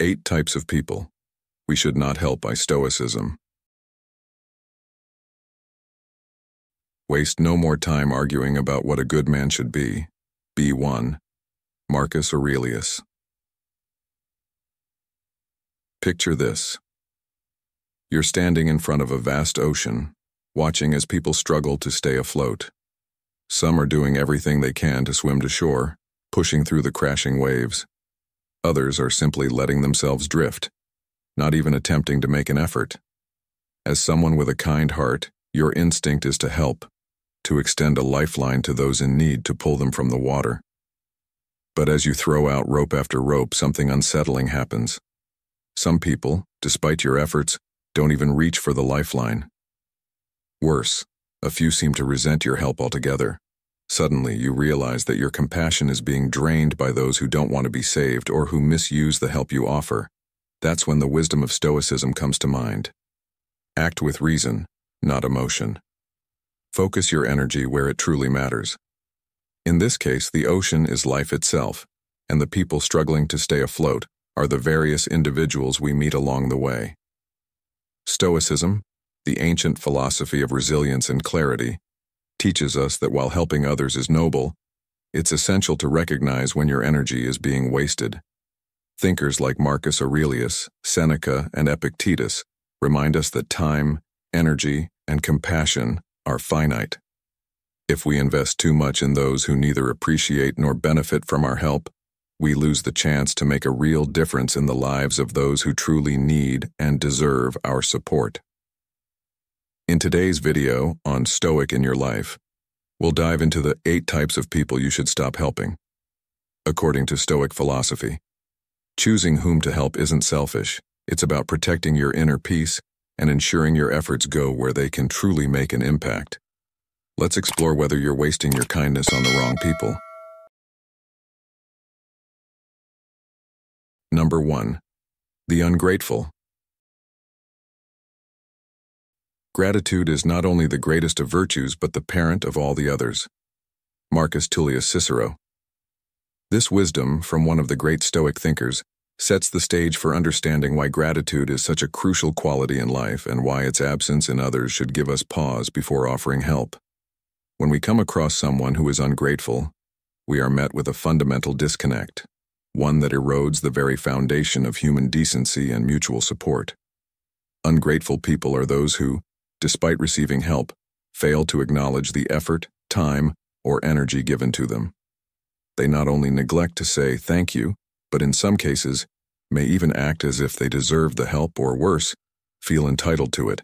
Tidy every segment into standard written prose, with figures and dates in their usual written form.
8 Types of People We Should Not Help by Stoicism. Waste no more time arguing about what a good man should be. B1. Marcus Aurelius. Picture this. You're standing in front of a vast ocean, watching as people struggle to stay afloat. Some are doing everything they can to swim to shore, pushing through the crashing waves. Others are simply letting themselves drift, not even attempting to make an effort. As someone with a kind heart, your instinct is to help, to extend a lifeline to those in need to pull them from the water. But as you throw out rope after rope, something unsettling happens. Some people, despite your efforts, don't even reach for the lifeline. Worse, a few seem to resent your help altogether. Suddenly, you realize that your compassion is being drained by those who don't want to be saved or who misuse the help you offer. That's when the wisdom of Stoicism comes to mind. Act with reason, not emotion. Focus your energy where it truly matters. In this case, the ocean is life itself, and the people struggling to stay afloat are the various individuals we meet along the way. Stoicism, the ancient philosophy of resilience and clarity, teaches us that while helping others is noble, it's essential to recognize when your energy is being wasted. Thinkers like Marcus Aurelius, Seneca, and Epictetus remind us that time, energy, and compassion are finite. If we invest too much in those who neither appreciate nor benefit from our help, we lose the chance to make a real difference in the lives of those who truly need and deserve our support. In today's video on Stoic in Your Life, we'll dive into the 8 types of people you should stop helping. According to Stoic philosophy, choosing whom to help isn't selfish. It's about protecting your inner peace and ensuring your efforts go where they can truly make an impact. Let's explore whether you're wasting your kindness on the wrong people. Number 1. The ungrateful. Gratitude is not only the greatest of virtues but the parent of all the others. Marcus Tullius Cicero. This wisdom from one of the great Stoic thinkers sets the stage for understanding why gratitude is such a crucial quality in life and why its absence in others should give us pause before offering help. When we come across someone who is ungrateful, we are met with a fundamental disconnect, one that erodes the very foundation of human decency and mutual support. Ungrateful people are those who, despite receiving help, fail to acknowledge the effort, time, or energy given to them. They not only neglect to say thank you, but in some cases, may even act as if they deserve the help or worse, feel entitled to it.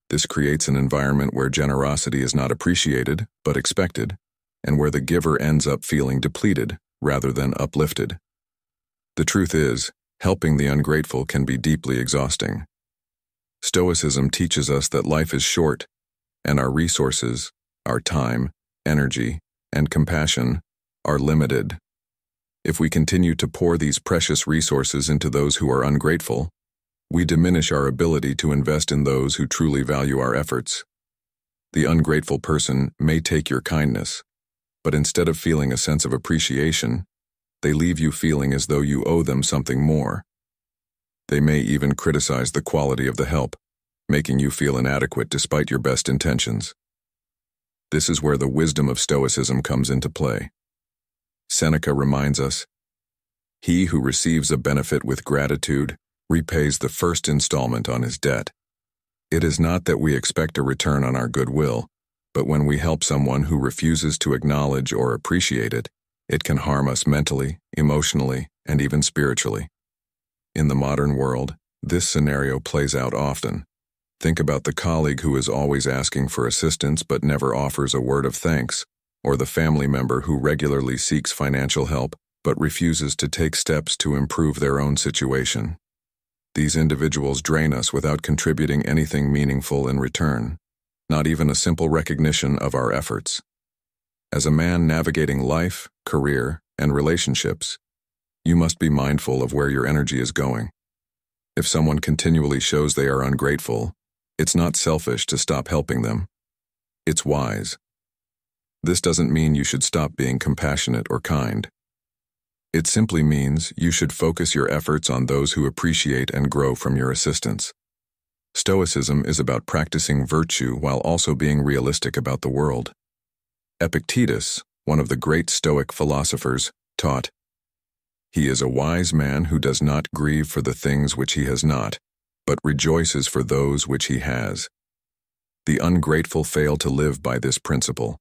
This creates an environment where generosity is not appreciated, but expected, and where the giver ends up feeling depleted rather than uplifted. The truth is, helping the ungrateful can be deeply exhausting. Stoicism teaches us that life is short, and our resources, our time, energy, and compassion are limited. If we continue to pour these precious resources into those who are ungrateful, we diminish our ability to invest in those who truly value our efforts. The ungrateful person may take your kindness, but instead of feeling a sense of appreciation, they leave you feeling as though you owe them something more. They may even criticize the quality of the help, making you feel inadequate despite your best intentions. This is where the wisdom of Stoicism comes into play. Seneca reminds us, "He who receives a benefit with gratitude repays the first installment on his debt." It is not that we expect a return on our goodwill, but when we help someone who refuses to acknowledge or appreciate it, it can harm us mentally, emotionally, and even spiritually. In the modern world, this scenario plays out often. Think about the colleague who is always asking for assistance but never offers a word of thanks, or the family member who regularly seeks financial help but refuses to take steps to improve their own situation. These individuals drain us without contributing anything meaningful in return, not even a simple recognition of our efforts. As a man navigating life, career, and relationships, you must be mindful of where your energy is going. If someone continually shows they are ungrateful, it's not selfish to stop helping them. It's wise. This doesn't mean you should stop being compassionate or kind. It simply means you should focus your efforts on those who appreciate and grow from your assistance. Stoicism is about practicing virtue while also being realistic about the world. Epictetus, one of the great Stoic philosophers, taught, "He is a wise man who does not grieve for the things which he has not, but rejoices for those which he has." The ungrateful fail to live by this principle.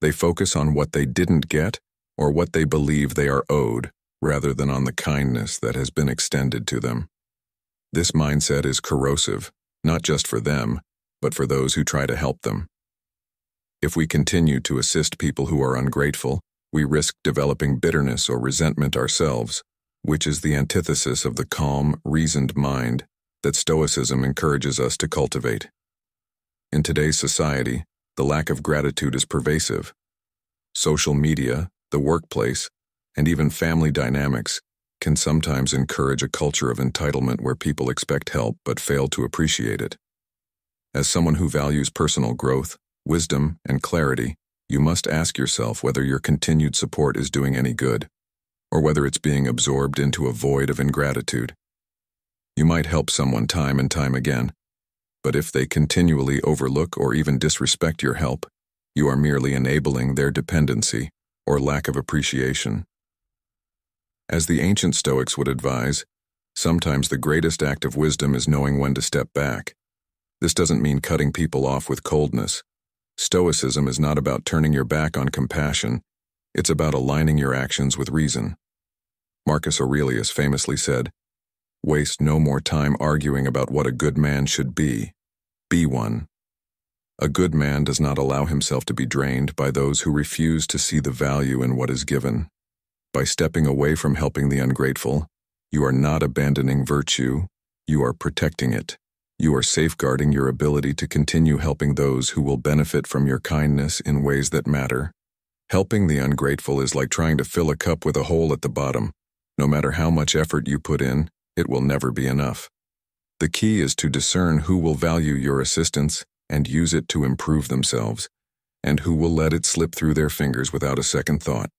They focus on what they didn't get or what they believe they are owed, rather than on the kindness that has been extended to them. This mindset is corrosive, not just for them, but for those who try to help them. If we continue to assist people who are ungrateful, we risk developing bitterness or resentment ourselves, which is the antithesis of the calm, reasoned mind that Stoicism encourages us to cultivate. In today's society, the lack of gratitude is pervasive. Social media, the workplace, and even family dynamics can sometimes encourage a culture of entitlement where people expect help but fail to appreciate it. As someone who values personal growth, wisdom, and clarity, you must ask yourself whether your continued support is doing any good, or whether it's being absorbed into a void of ingratitude. You might help someone time and time again, but if they continually overlook or even disrespect your help, you are merely enabling their dependency or lack of appreciation. As the ancient Stoics would advise, sometimes the greatest act of wisdom is knowing when to step back. This doesn't mean cutting people off with coldness. Stoicism is not about turning your back on compassion. It's about aligning your actions with reason. Marcus Aurelius famously said, "Waste no more time arguing about what a good man should be. Be one." A good man does not allow himself to be drained by those who refuse to see the value in what is given. By stepping away from helping the ungrateful, you are not abandoning virtue, you are protecting it. You are safeguarding your ability to continue helping those who will benefit from your kindness in ways that matter. Helping the ungrateful is like trying to fill a cup with a hole at the bottom. No matter how much effort you put in, it will never be enough. The key is to discern who will value your assistance and use it to improve themselves, and who will let it slip through their fingers without a second thought.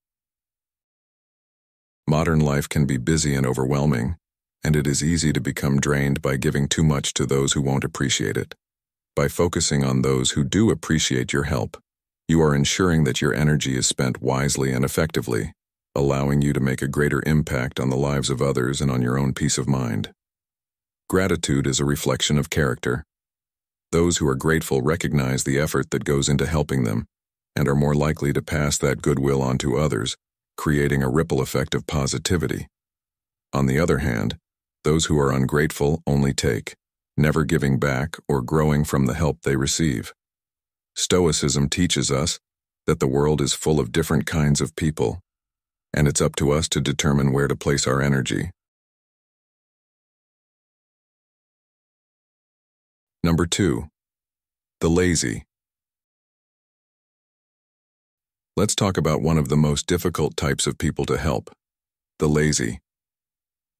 Modern life can be busy and overwhelming, and it is easy to become drained by giving too much to those who won't appreciate it. By focusing on those who do appreciate your help, you are ensuring that your energy is spent wisely and effectively, allowing you to make a greater impact on the lives of others and on your own peace of mind. Gratitude is a reflection of character. Those who are grateful recognize the effort that goes into helping them, and are more likely to pass that goodwill on to others, creating a ripple effect of positivity. On the other hand, those who are ungrateful only take, never giving back or growing from the help they receive. Stoicism teaches us that the world is full of different kinds of people, and it's up to us to determine where to place our energy. Number 2. The lazy. Let's talk about one of the most difficult types of people to help, the lazy.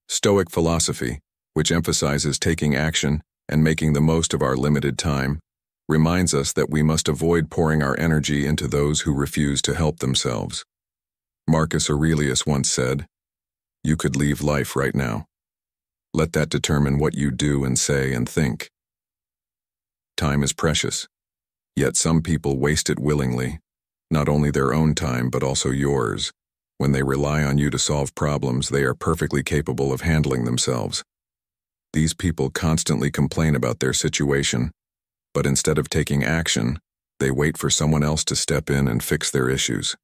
Stoic philosophy, which emphasizes taking action and making the most of our limited time, reminds us that we must avoid pouring our energy into those who refuse to help themselves. Marcus Aurelius once said, "You could leave life right now. Let that determine what you do and say and think." Time is precious, yet some people waste it willingly, not only their own time but also yours. When they rely on you to solve problems, they are perfectly capable of handling themselves. These people constantly complain about their situation, but instead of taking action, they wait for someone else to step in and fix their issues.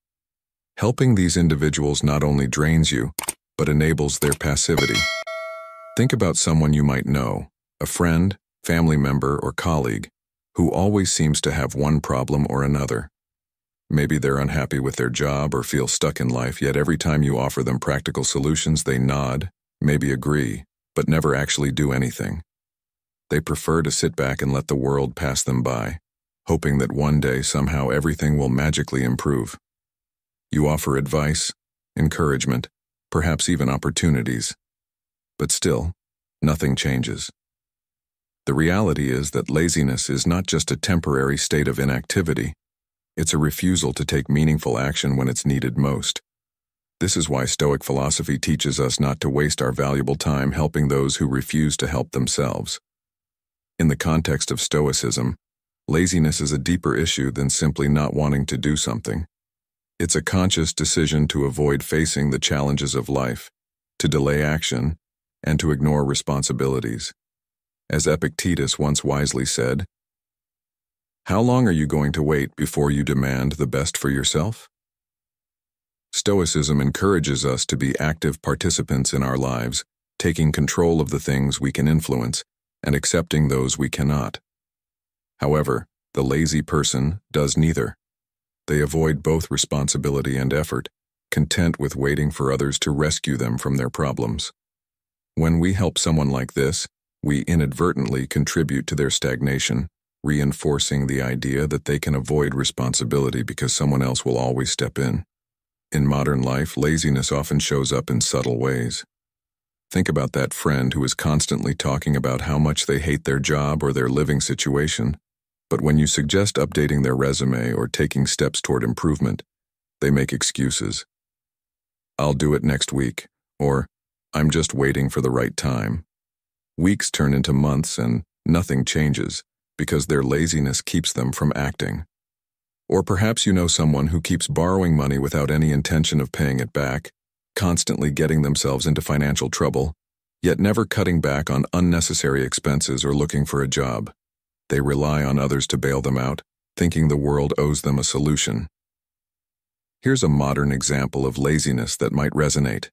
Helping these individuals not only drains you, but enables their passivity. Think about someone you might know, a friend, family member, or colleague, who always seems to have one problem or another. Maybe they're unhappy with their job or feel stuck in life, yet every time you offer them practical solutions, they nod, maybe agree, but never actually do anything. They prefer to sit back and let the world pass them by, hoping that one day somehow everything will magically improve. You offer advice, encouragement, perhaps even opportunities, but still, nothing changes. The reality is that laziness is not just a temporary state of inactivity. It's a refusal to take meaningful action when it's needed most. This is why Stoic philosophy teaches us not to waste our valuable time helping those who refuse to help themselves. In the context of Stoicism, laziness is a deeper issue than simply not wanting to do something. It's a conscious decision to avoid facing the challenges of life, to delay action, and to ignore responsibilities. As Epictetus once wisely said, "How long are you going to wait before you demand the best for yourself?" Stoicism encourages us to be active participants in our lives, taking control of the things we can influence and accepting those we cannot. However, the lazy person does neither. They avoid both responsibility and effort, content with waiting for others to rescue them from their problems. When we help someone like this, we inadvertently contribute to their stagnation, reinforcing the idea that they can avoid responsibility because someone else will always step in. In modern life, laziness often shows up in subtle ways. Think about that friend who is constantly talking about how much they hate their job or their living situation, but when you suggest updating their resume or taking steps toward improvement, they make excuses. "I'll do it next week," or "I'm just waiting for the right time." Weeks turn into months and nothing changes because their laziness keeps them from acting. Or perhaps you know someone who keeps borrowing money without any intention of paying it back, constantly getting themselves into financial trouble, yet never cutting back on unnecessary expenses or looking for a job. They rely on others to bail them out, thinking the world owes them a solution. Here's a modern example of laziness that might resonate.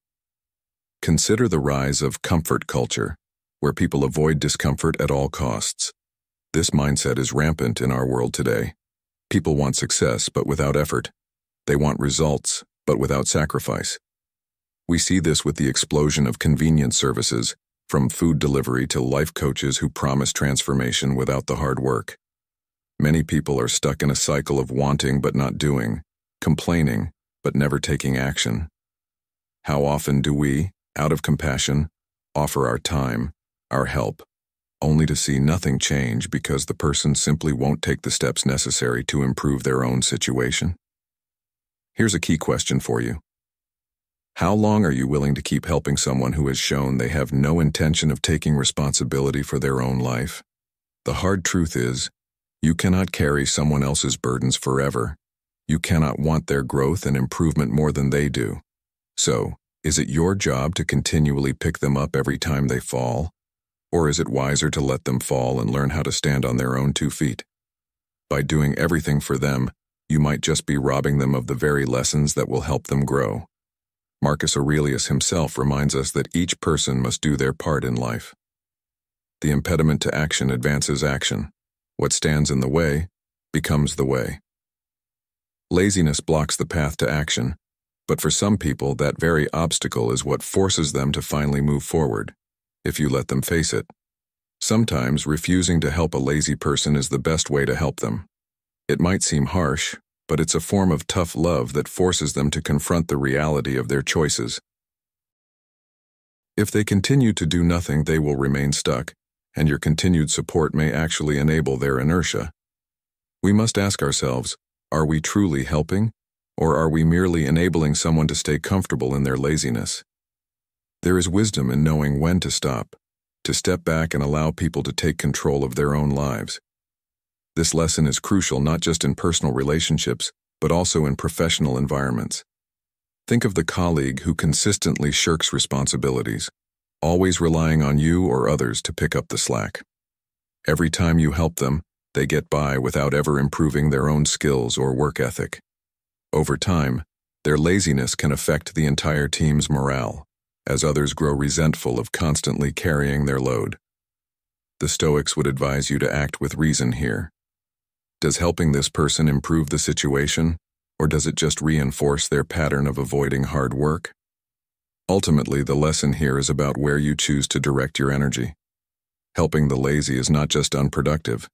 Consider the rise of comfort culture, where people avoid discomfort at all costs. This mindset is rampant in our world today. People want success, but without effort. They want results, but without sacrifice. We see this with the explosion of convenience services, from food delivery to life coaches who promise transformation without the hard work. Many people are stuck in a cycle of wanting but not doing, complaining but never taking action. How often do we, out of compassion, offer our time, our help, only to see nothing change because the person simply won't take the steps necessary to improve their own situation? Here's a key question for you. How long are you willing to keep helping someone who has shown they have no intention of taking responsibility for their own life? The hard truth is, you cannot carry someone else's burdens forever. You cannot want their growth and improvement more than they do. So, is it your job to continually pick them up every time they fall? Or is it wiser to let them fall and learn how to stand on their own 2 feet? By doing everything for them, you might just be robbing them of the very lessons that will help them grow. Marcus Aurelius himself reminds us that each person must do their part in life. The impediment to action advances action. What stands in the way becomes the way. Laziness blocks the path to action, but for some people that very obstacle is what forces them to finally move forward, if you let them face it. Sometimes refusing to help a lazy person is the best way to help them. It might seem harsh, but it's a form of tough love that forces them to confront the reality of their choices. If they continue to do nothing, they will remain stuck, and your continued support may actually enable their inertia. We must ask ourselves, are we truly helping, or are we merely enabling someone to stay comfortable in their laziness? There is wisdom in knowing when to stop, to step back and allow people to take control of their own lives. This lesson is crucial not just in personal relationships, but also in professional environments. Think of the colleague who consistently shirks responsibilities, always relying on you or others to pick up the slack. Every time you help them, they get by without ever improving their own skills or work ethic. Over time, their laziness can affect the entire team's morale, as others grow resentful of constantly carrying their load. The Stoics would advise you to act with reason here. Does helping this person improve the situation, or does it just reinforce their pattern of avoiding hard work? Ultimately, the lesson here is about where you choose to direct your energy. Helping the lazy is not just unproductive,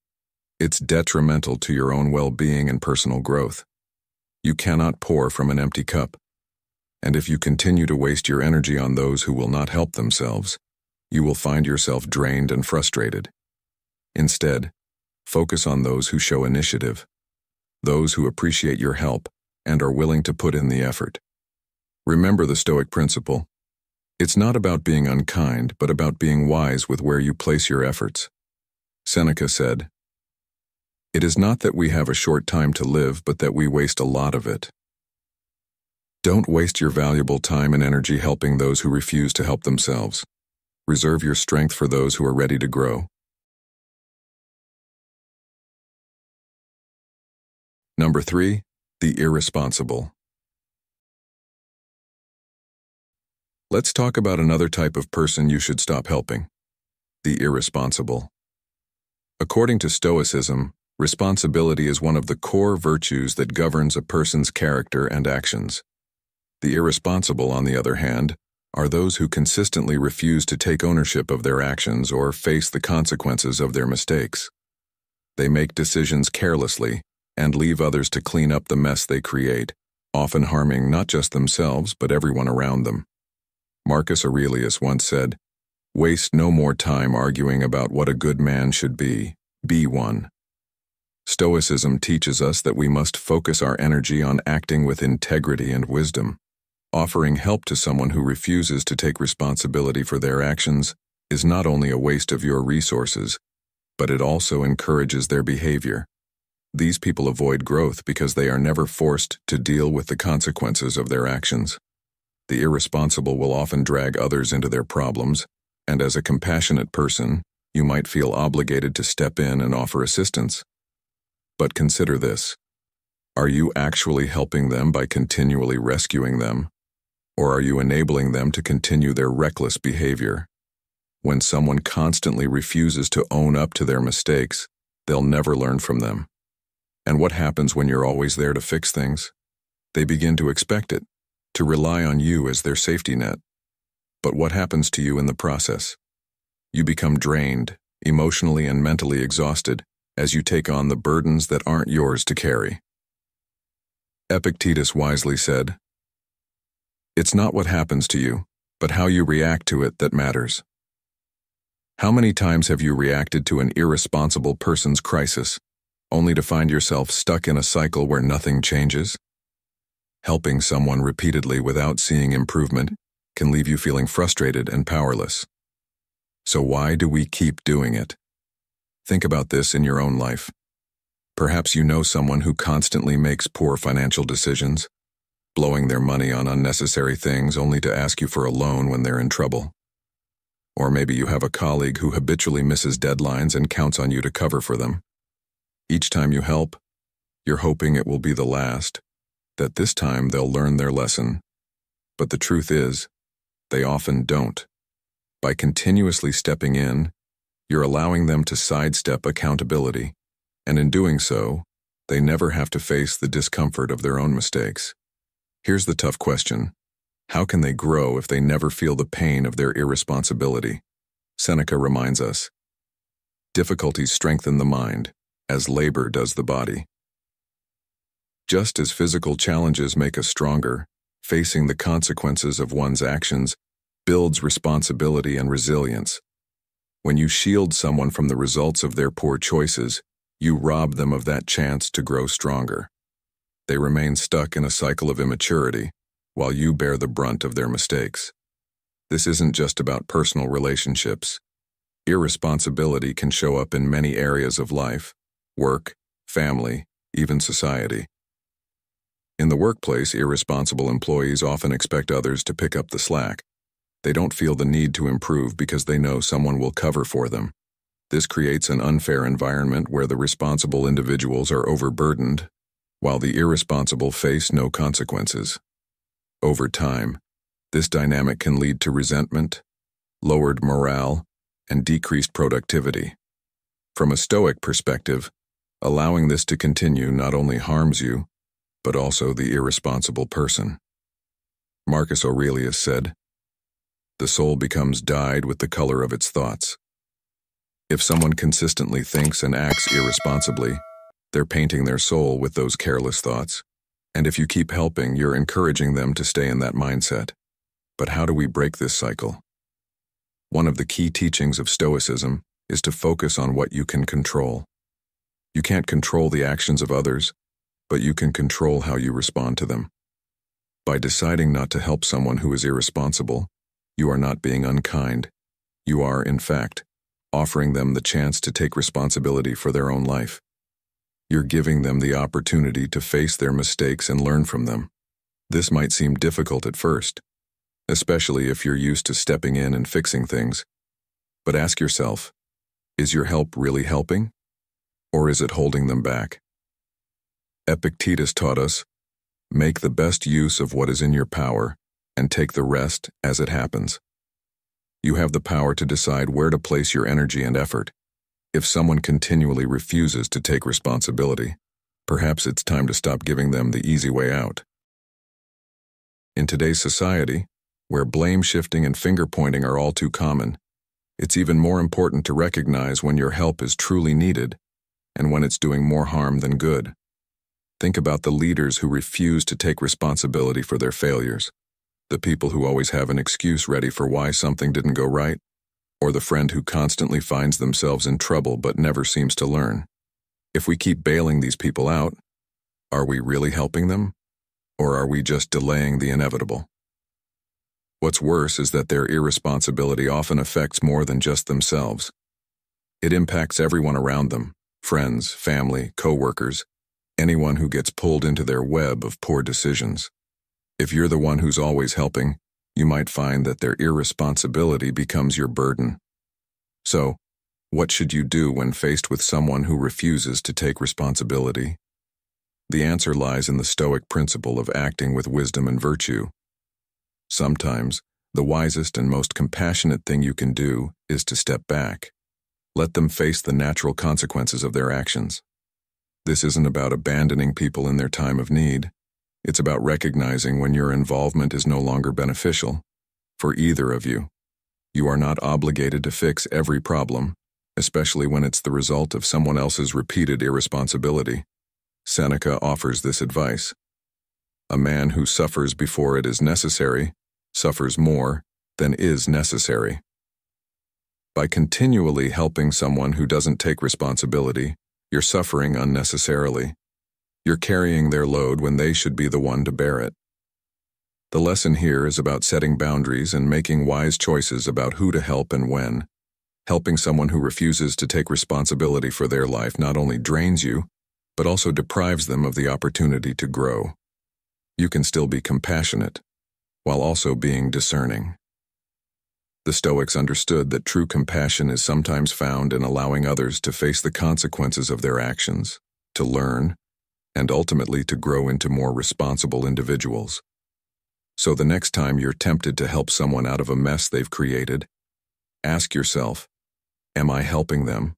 it's detrimental to your own well-being and personal growth. You cannot pour from an empty cup. And if you continue to waste your energy on those who will not help themselves, you will find yourself drained and frustrated. Instead, focus on those who show initiative, those who appreciate your help and are willing to put in the effort. Remember the Stoic principle. It's not about being unkind, but about being wise with where you place your efforts. Seneca said, "It is not that we have a short time to live, but that we waste a lot of it." Don't waste your valuable time and energy helping those who refuse to help themselves. Reserve your strength for those who are ready to grow. Number 3, the irresponsible. Let's talk about another type of person you should stop helping. The irresponsible. According to Stoicism, responsibility is one of the core virtues that governs a person's character and actions. The irresponsible, on the other hand, are those who consistently refuse to take ownership of their actions or face the consequences of their mistakes. They make decisions carelessly and leave others to clean up the mess they create, often harming not just themselves but everyone around them. Marcus Aurelius once said, "Waste no more time arguing about what a good man should be one." Stoicism teaches us that we must focus our energy on acting with integrity and wisdom. Offering help to someone who refuses to take responsibility for their actions is not only a waste of your resources, but it also encourages their behavior. These people avoid growth because they are never forced to deal with the consequences of their actions. The irresponsible will often drag others into their problems, and as a compassionate person, you might feel obligated to step in and offer assistance. But consider this. Are you actually helping them by continually rescuing them? Or are you enabling them to continue their reckless behavior? When someone constantly refuses to own up to their mistakes, they'll never learn from them. And what happens when you're always there to fix things? They begin to expect it, to rely on you as their safety net. But what happens to you in the process? You become drained, emotionally and mentally exhausted, as you take on the burdens that aren't yours to carry. Epictetus wisely said, "It's not what happens to you, but how you react to it that matters." How many times have you reacted to an irresponsible person's crisis, only to find yourself stuck in a cycle where nothing changes? Helping someone repeatedly without seeing improvement can leave you feeling frustrated and powerless. So why do we keep doing it? Think about this in your own life. Perhaps you know someone who constantly makes poor financial decisions, blowing their money on unnecessary things only to ask you for a loan when they're in trouble. Or maybe you have a colleague who habitually misses deadlines and counts on you to cover for them. Each time you help, you're hoping it will be the last, that this time they'll learn their lesson. But the truth is, they often don't. By continuously stepping in, you're allowing them to sidestep accountability, and in doing so, they never have to face the discomfort of their own mistakes. Here's the tough question. How can they grow if they never feel the pain of their irresponsibility? Seneca reminds us, "Difficulties strengthen the mind, as labor does the body." Just as physical challenges make us stronger, facing the consequences of one's actions builds responsibility and resilience. When you shield someone from the results of their poor choices, you rob them of that chance to grow stronger. They remain stuck in a cycle of immaturity, while you bear the brunt of their mistakes. This isn't just about personal relationships. Irresponsibility can show up in many areas of life: work, family, even society. In the workplace, irresponsible employees often expect others to pick up the slack. They don't feel the need to improve because they know someone will cover for them. This creates an unfair environment where the responsible individuals are overburdened, while the irresponsible face no consequences. Over time, this dynamic can lead to resentment, lowered morale, and decreased productivity. From a Stoic perspective, allowing this to continue not only harms you, but also the irresponsible person. Marcus Aurelius said, "The soul becomes dyed with the color of its thoughts." If someone consistently thinks and acts irresponsibly, they're painting their soul with those careless thoughts. And if you keep helping, you're encouraging them to stay in that mindset. But how do we break this cycle? One of the key teachings of Stoicism is to focus on what you can control. You can't control the actions of others, but you can control how you respond to them. By deciding not to help someone who is irresponsible, you are not being unkind. You are, in fact, offering them the chance to take responsibility for their own life. You're giving them the opportunity to face their mistakes and learn from them. This might seem difficult at first, especially if you're used to stepping in and fixing things. But ask yourself, is your help really helping? Or is it holding them back? Epictetus taught us, make the best use of what is in your power and take the rest as it happens. You have the power to decide where to place your energy and effort. If someone continually refuses to take responsibility, perhaps it's time to stop giving them the easy way out. In today's society, where blame shifting and finger pointing are all too common, it's even more important to recognize when your help is truly needed and when it's doing more harm than good. Think about the leaders who refuse to take responsibility for their failures, the people who always have an excuse ready for why something didn't go right, or the friend who constantly finds themselves in trouble but never seems to learn. If we keep bailing these people out, are we really helping them, or are we just delaying the inevitable? What's worse is that their irresponsibility often affects more than just themselves. It impacts everyone around them, friends, family, co-workers, anyone who gets pulled into their web of poor decisions. If you're the one who's always helping, you might find that their irresponsibility becomes your burden. So, what should you do when faced with someone who refuses to take responsibility? The answer lies in the Stoic principle of acting with wisdom and virtue. Sometimes, the wisest and most compassionate thing you can do is to step back. Let them face the natural consequences of their actions. This isn't about abandoning people in their time of need. It's about recognizing when your involvement is no longer beneficial for either of you. You are not obligated to fix every problem, especially when it's the result of someone else's repeated irresponsibility. Seneca offers this advice. A man who suffers before it is necessary suffers more than is necessary. By continually helping someone who doesn't take responsibility, you're suffering unnecessarily. You're carrying their load when they should be the one to bear it. The lesson here is about setting boundaries and making wise choices about who to help and when. Helping someone who refuses to take responsibility for their life not only drains you, but also deprives them of the opportunity to grow. You can still be compassionate, while also being discerning. The Stoics understood that true compassion is sometimes found in allowing others to face the consequences of their actions, to learn, and ultimately to grow into more responsible individuals. So the next time you're tempted to help someone out of a mess they've created, ask yourself, am I helping them?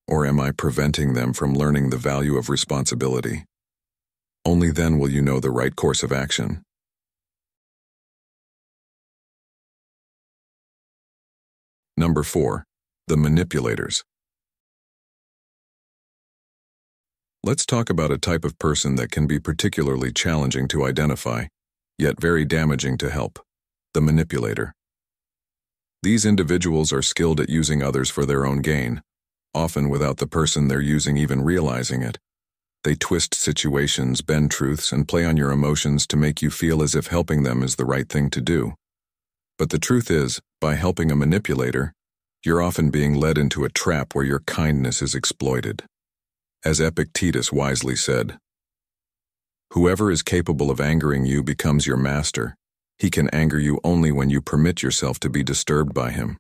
Or am I preventing them from learning the value of responsibility? Only then will you know the right course of action. Number 4. The Manipulators. Let's talk about a type of person that can be particularly challenging to identify, yet very damaging to help: the manipulator. These individuals are skilled at using others for their own gain, often without the person they're using even realizing it. They twist situations, bend truths, and play on your emotions to make you feel as if helping them is the right thing to do. But the truth is, by helping a manipulator, you're often being led into a trap where your kindness is exploited. As Epictetus wisely said, "Whoever is capable of angering you becomes your master. He can anger you only when you permit yourself to be disturbed by him."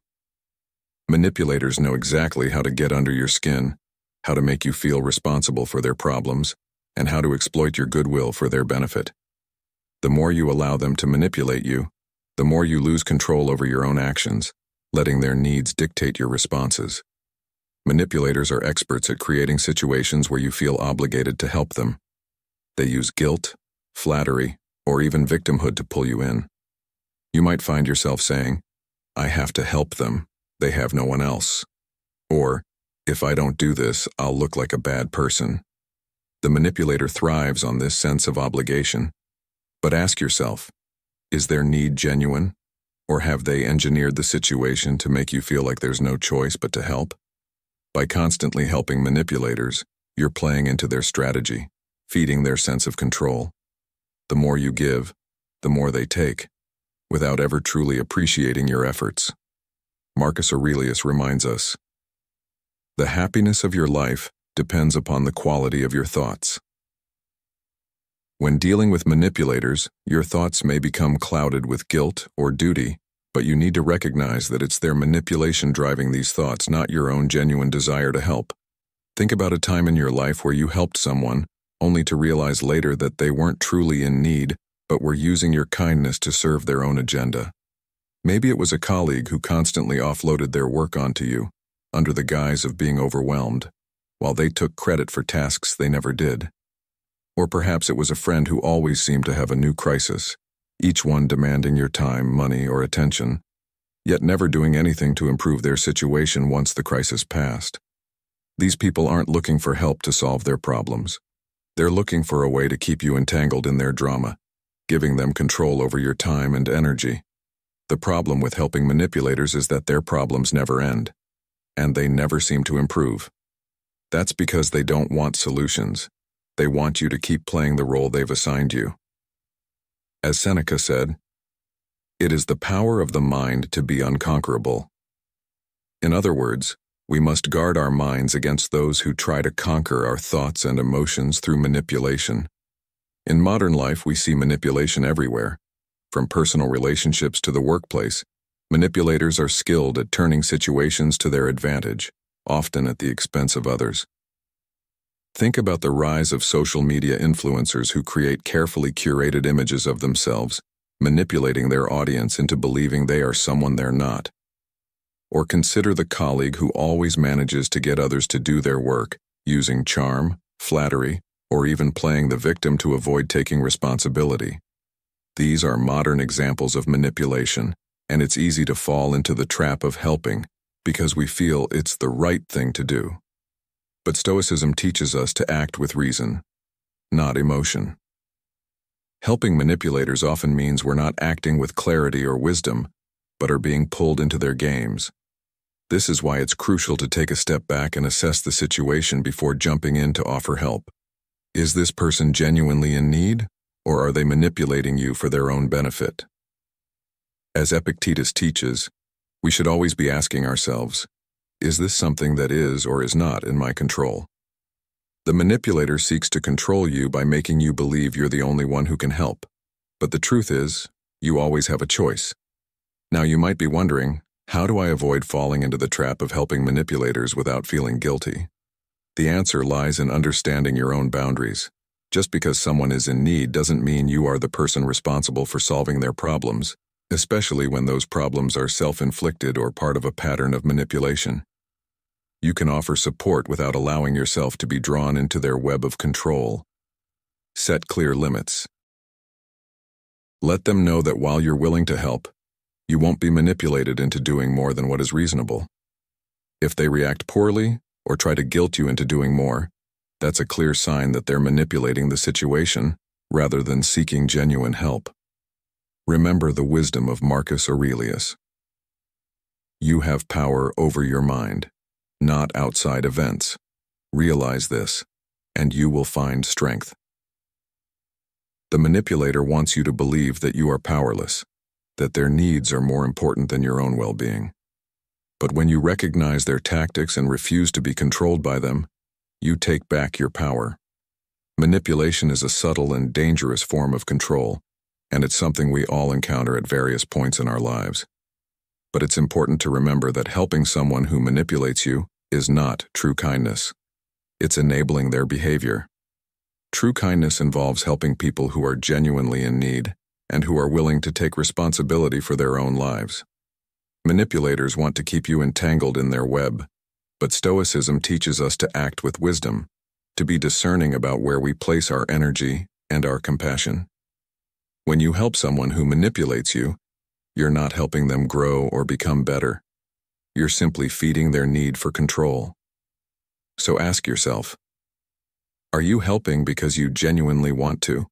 Manipulators know exactly how to get under your skin, how to make you feel responsible for their problems, and how to exploit your goodwill for their benefit. The more you allow them to manipulate you, the more you lose control over your own actions, letting their needs dictate your responses. Manipulators are experts at creating situations where you feel obligated to help them. They use guilt, flattery, or even victimhood to pull you in. You might find yourself saying, "I have to help them, they have no one else." Or, "If I don't do this, I'll look like a bad person." The manipulator thrives on this sense of obligation. But ask yourself, is their need genuine? Or have they engineered the situation to make you feel like there's no choice but to help? By constantly helping manipulators, you're playing into their strategy, feeding their sense of control. The more you give, the more they take, without ever truly appreciating your efforts. Marcus Aurelius reminds us, "The happiness of your life depends upon the quality of your thoughts." When dealing with manipulators, your thoughts may become clouded with guilt or duty, but you need to recognize that it's their manipulation driving these thoughts, not your own genuine desire to help. Think about a time in your life where you helped someone, only to realize later that they weren't truly in need, but were using your kindness to serve their own agenda. Maybe it was a colleague who constantly offloaded their work onto you, under the guise of being overwhelmed, while they took credit for tasks they never did. Or perhaps it was a friend who always seemed to have a new crisis, each one demanding your time, money, or attention, yet never doing anything to improve their situation once the crisis passed. These people aren't looking for help to solve their problems. They're looking for a way to keep you entangled in their drama, giving them control over your time and energy. The problem with helping manipulators is that their problems never end, and they never seem to improve. That's because they don't want solutions. They want you to keep playing the role they've assigned you. As Seneca said, "It is the power of the mind to be unconquerable." In other words, we must guard our minds against those who try to conquer our thoughts and emotions through manipulation. In modern life, we see manipulation everywhere. From personal relationships to the workplace, manipulators are skilled at turning situations to their advantage, often at the expense of others. Think about the rise of social media influencers who create carefully curated images of themselves, manipulating their audience into believing they are someone they're not. Or consider the colleague who always manages to get others to do their work, using charm, flattery, or even playing the victim to avoid taking responsibility. These are modern examples of manipulation, and it's easy to fall into the trap of helping because we feel it's the right thing to do. But Stoicism teaches us to act with reason, not emotion. Helping manipulators often means we're not acting with clarity or wisdom, but are being pulled into their games. This is why it's crucial to take a step back and assess the situation before jumping in to offer help. Is this person genuinely in need, or are they manipulating you for their own benefit? As Epictetus teaches, we should always be asking ourselves, is this something that is or is not in my control? The manipulator seeks to control you by making you believe you're the only one who can help. But the truth is, you always have a choice. Now you might be wondering, how do I avoid falling into the trap of helping manipulators without feeling guilty? The answer lies in understanding your own boundaries. Just because someone is in need doesn't mean you are the person responsible for solving their problems, especially when those problems are self-inflicted or part of a pattern of manipulation. You can offer support without allowing yourself to be drawn into their web of control. Set clear limits. Let them know that while you're willing to help, you won't be manipulated into doing more than what is reasonable. If they react poorly or try to guilt you into doing more, that's a clear sign that they're manipulating the situation rather than seeking genuine help. Remember the wisdom of Marcus Aurelius. You have power over your mind, not outside events. Realize this, and you will find strength. The manipulator wants you to believe that you are powerless, that their needs are more important than your own well-being. But when you recognize their tactics and refuse to be controlled by them, you take back your power. Manipulation is a subtle and dangerous form of control, and it's something we all encounter at various points in our lives. But it's important to remember that helping someone who manipulates you is not true kindness. It's enabling their behavior. True kindness involves helping people who are genuinely in need and who are willing to take responsibility for their own lives. Manipulators want to keep you entangled in their web, but Stoicism teaches us to act with wisdom, to be discerning about where we place our energy and our compassion. When you help someone who manipulates you, you're not helping them grow or become better. You're simply feeding their need for control. So ask yourself, are you helping because you genuinely want to,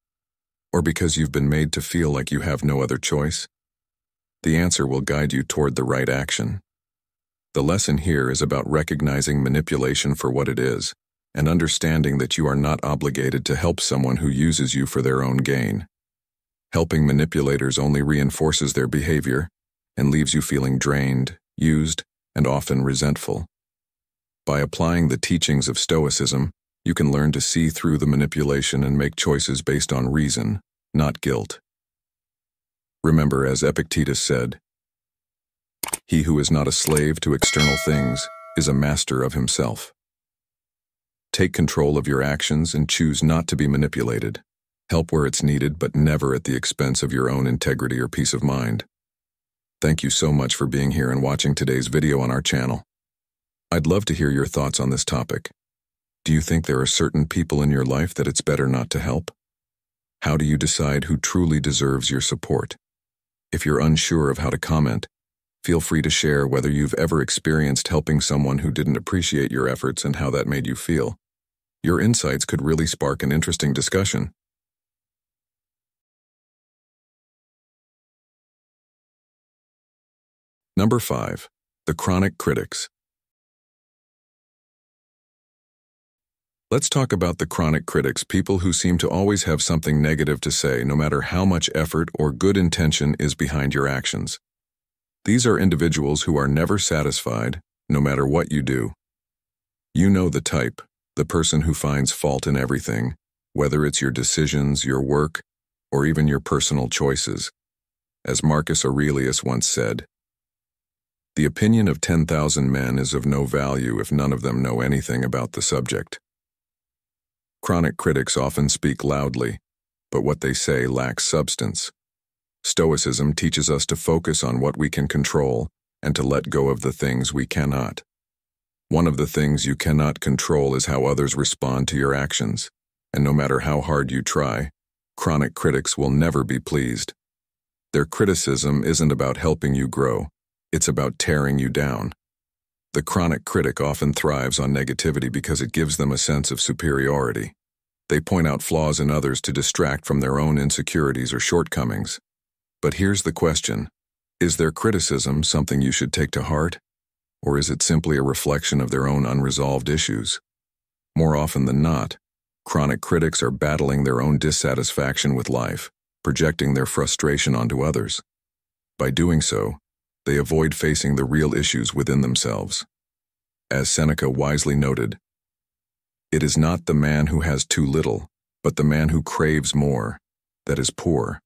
or because you've been made to feel like you have no other choice? The answer will guide you toward the right action. The lesson here is about recognizing manipulation for what it is, and understanding that you are not obligated to help someone who uses you for their own gain. Helping manipulators only reinforces their behavior and leaves you feeling drained, used, and often resentful. By applying the teachings of Stoicism, you can learn to see through the manipulation and make choices based on reason, not guilt. Remember, as Epictetus said, "He who is not a slave to external things is a master of himself." Take control of your actions and choose not to be manipulated. Help where it's needed, but never at the expense of your own integrity or peace of mind. Thank you so much for being here and watching today's video on our channel. I'd love to hear your thoughts on this topic. Do you think there are certain people in your life that it's better not to help? How do you decide who truly deserves your support? If you're unsure of how to comment, feel free to share whether you've ever experienced helping someone who didn't appreciate your efforts and how that made you feel. Your insights could really spark an interesting discussion. Number 5. The chronic critics. Let's talk about the chronic critics, people who seem to always have something negative to say, no matter how much effort or good intention is behind your actions. These are individuals who are never satisfied, no matter what you do. You know the type, the person who finds fault in everything, whether it's your decisions, your work, or even your personal choices. As Marcus Aurelius once said, "The opinion of 10,000 men is of no value if none of them know anything about the subject." Chronic critics often speak loudly, but what they say lacks substance. Stoicism teaches us to focus on what we can control and to let go of the things we cannot. One of the things you cannot control is how others respond to your actions, and no matter how hard you try, chronic critics will never be pleased. Their criticism isn't about helping you grow, it's about tearing you down. The chronic critic often thrives on negativity because it gives them a sense of superiority. They point out flaws in others to distract from their own insecurities or shortcomings. But here's the question: is their criticism something you should take to heart? Or is it simply a reflection of their own unresolved issues? More often than not, chronic critics are battling their own dissatisfaction with life, projecting their frustration onto others. By doing so, they avoid facing the real issues within themselves. As Seneca wisely noted, "It is not the man who has too little, but the man who craves more, that is poor."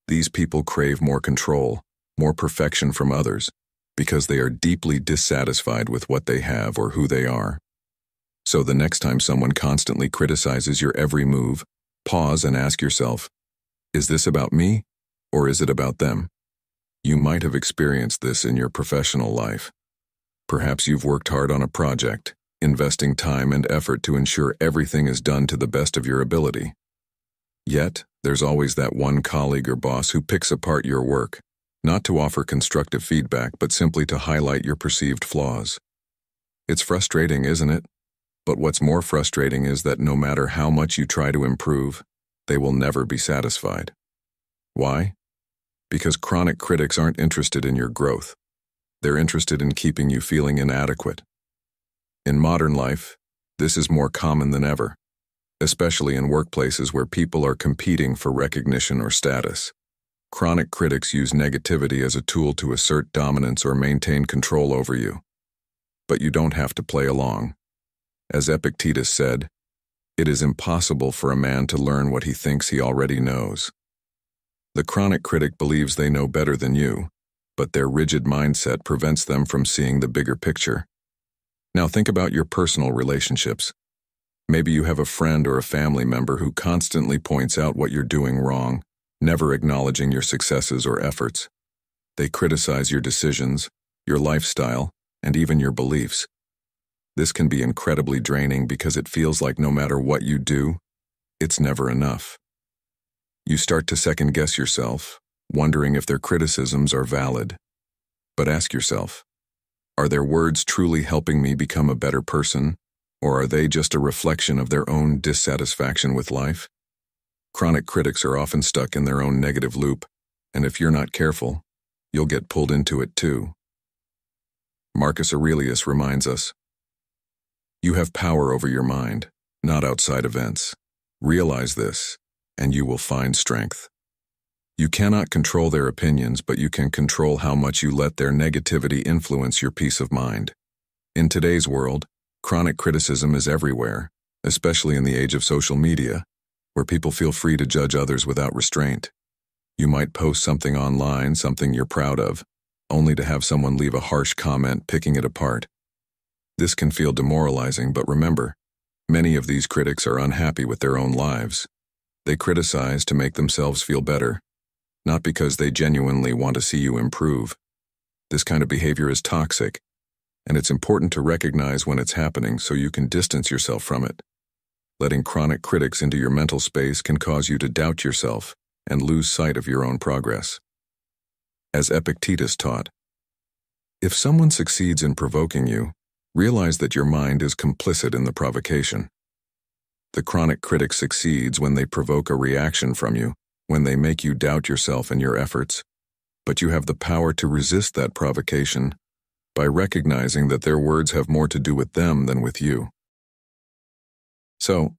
These people crave more control, more perfection from others, because they are deeply dissatisfied with what they have or who they are. So the next time someone constantly criticizes your every move, pause and ask yourself, is this about me, or is it about them? You might have experienced this in your professional life. Perhaps you've worked hard on a project, investing time and effort to ensure everything is done to the best of your ability. Yet, there's always that one colleague or boss who picks apart your work, not to offer constructive feedback, but simply to highlight your perceived flaws. It's frustrating, isn't it? But what's more frustrating is that no matter how much you try to improve, they will never be satisfied. Why? Because chronic critics aren't interested in your growth. They're interested in keeping you feeling inadequate. In modern life, this is more common than ever, especially in workplaces where people are competing for recognition or status. Chronic critics use negativity as a tool to assert dominance or maintain control over you. But you don't have to play along. As Epictetus said, "It is impossible for a man to learn what he thinks he already knows." The chronic critic believes they know better than you, but their rigid mindset prevents them from seeing the bigger picture. Now think about your personal relationships. Maybe you have a friend or a family member who constantly points out what you're doing wrong, never acknowledging your successes or efforts. They criticize your decisions, your lifestyle, and even your beliefs. This can be incredibly draining because it feels like no matter what you do, it's never enough. You start to second-guess yourself, wondering if their criticisms are valid. But ask yourself, are their words truly helping me become a better person, or are they just a reflection of their own dissatisfaction with life? Chronic critics are often stuck in their own negative loop, and if you're not careful, you'll get pulled into it too. Marcus Aurelius reminds us, "You have power over your mind, not outside events. Realize this, and you will find strength." You cannot control their opinions, but you can control how much you let their negativity influence your peace of mind. In today's world, chronic criticism is everywhere, especially in the age of social media, where people feel free to judge others without restraint. You might post something online, something you're proud of, only to have someone leave a harsh comment picking it apart. This can feel demoralizing, but remember, many of these critics are unhappy with their own lives. They criticize to make themselves feel better, not because they genuinely want to see you improve. This kind of behavior is toxic, and it's important to recognize when it's happening so you can distance yourself from it. Letting chronic critics into your mental space can cause you to doubt yourself and lose sight of your own progress. As Epictetus taught, if someone succeeds in provoking you, realize that your mind is complicit in the provocation. The chronic critic succeeds when they provoke a reaction from you, when they make you doubt yourself and your efforts, but you have the power to resist that provocation by recognizing that their words have more to do with them than with you. So,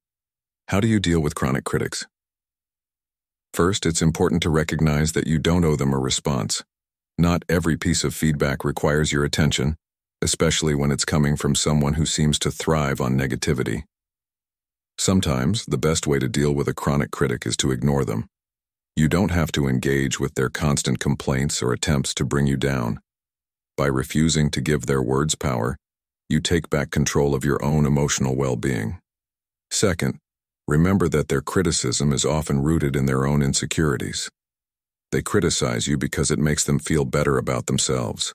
how do you deal with chronic critics? First, it's important to recognize that you don't owe them a response. Not every piece of feedback requires your attention, especially when it's coming from someone who seems to thrive on negativity. Sometimes, the best way to deal with a chronic critic is to ignore them. You don't have to engage with their constant complaints or attempts to bring you down. By refusing to give their words power, you take back control of your own emotional well-being. Second, remember that their criticism is often rooted in their own insecurities. They criticize you because it makes them feel better about themselves,